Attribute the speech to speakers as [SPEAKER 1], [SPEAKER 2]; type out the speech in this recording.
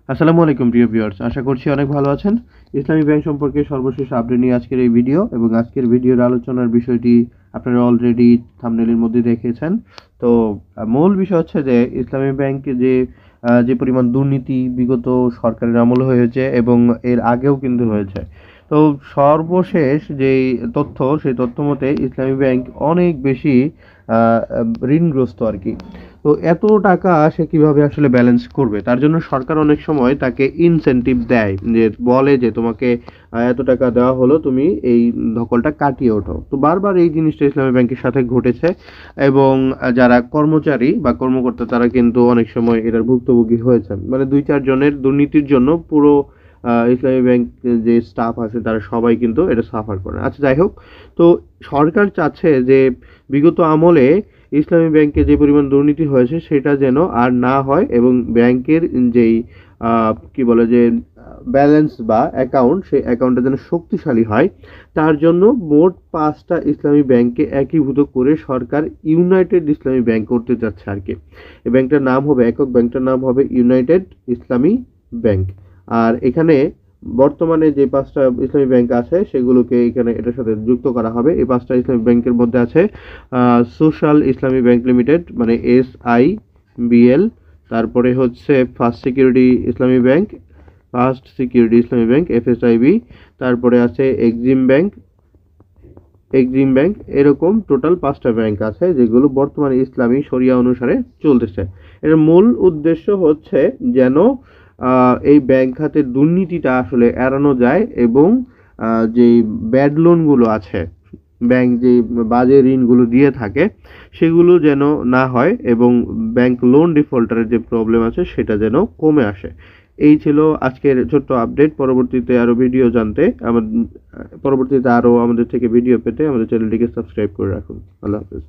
[SPEAKER 1] আসসালামু আলাইকুম প্রিয় ভিউয়ার্স, আশা করছি অনেক ভালো আছেন। ইসলামী ব্যাংক সম্পর্কে সর্বশেষ আপডেট নিয়ে আজকের এই ভিডিও, এবং আজকের ভিডিওর আলোচনার বিষয়টি আপনারা অলরেডি থাম্বনেইলের মধ্যে দেখেছেন। তো মূল বিষয় হচ্ছে যে ইসলামী ব্যাংকে যে পরিমাণ দুর্নীতি বিগত সরকারের আমলে হয়েছে এবং এর আগেও কিন্তু হয়েছে। তো সর্বশেষ যেই তথ্য, সেই তথ্য মতে ইসলামী ব্যাংক অনেক বেশি ঋণগ্রস্ত আর কি। তো এত টাকা সে কিভাবে আসলে ব্যালেন্স করবে, তার জন্য সরকার অনেক সময় তাকে ইনসেনটিভ দেয়, যে বলে যে তোমাকে এত টাকা দেওয়া হলো, তুমি এই ধকলটা কাটিয়ে ওঠো। তো বারবার এই জিনিসটা ইসলামী ব্যাংকের সাথে ঘটেছে, এবং যারা কর্মচারী বা কর্মকর্তা তারা কিন্তু অনেক সময় এটার ভুক্তভোগী হয়েছেন। মানে 2-4 জনের দুর্নীতির জন্য পুরো ইসলামী ব্যাংক যে স্টাফ আছে তারা সবাই কিন্তু এটা সাফার করে। আচ্ছা, যাই হোক। তো সরকার চাচ্ছে যে বিগত আমলে ইসলামী ব্যাংকে যে পরিমাণ দুর্নীতি হয়েছে সেটা যেন আর না হয়, এবং ব্যাংকের যেই কি বলে যে ব্যালেন্স বা অ্যাকাউন্ট, সেই অ্যাকাউন্টটা যেন শক্তিশালী হয়। তার জন্য মোট 5টা ইসলামী ব্যাংককে একীভূত করে সরকার ইউনাইটেড ইসলামী ব্যাংক করতে যাচ্ছে আর কি। এই ব্যাংকটার নাম হবে, একক ব্যাংকটার নাম হবে ইউনাইটেড ইসলামী ব্যাংক। আর এখানে বর্তমানে যে 5টা ইসলামী ব্যাংক আছে সেগুলোকে এখানে এটার সাথে যুক্ত করা হবে। এই 5টা ইসলামী ব্যাংকের মধ্যে আছে সোশ্যাল ইসলামী ব্যাংক লিমিটেড, মানে SIBL। তারপরে হচ্ছে ফার্স্ট সিকিউরিটি ইসলামী ব্যাংক FSIB। তারপরে আছে এক্সিম ব্যাংক। এরকম টোটাল 5টা ব্যাংক আছে যেগুলো বর্তমানে ইসলামী শরিয়া অনুসারে চলতেছে। এর মূল উদ্দেশ্য হচ্ছে যেন এই ব্যাংক খাতের দুর্নীতিটা আসলে এড়ানো যায়, এবং যেই ব্যাড লোনগুলো আছে, ব্যাংক যে বাজে ঋণগুলো দিয়ে থাকে সেগুলো যেন না হয়, এবং ব্যাংক লোন ডিফল্টারের যে প্রবলেম আছে সেটা যেন কমে আসে। এই ছিল আজকের ছোট্ট আপডেট। পরবর্তীতে আরও ভিডিও জানতে পরবর্তীতে আরও আমাদের থেকে ভিডিও পেতে আমাদের চ্যানেলটিকে সাবস্ক্রাইব করে রাখুন। আল্লাহ হাফেজ।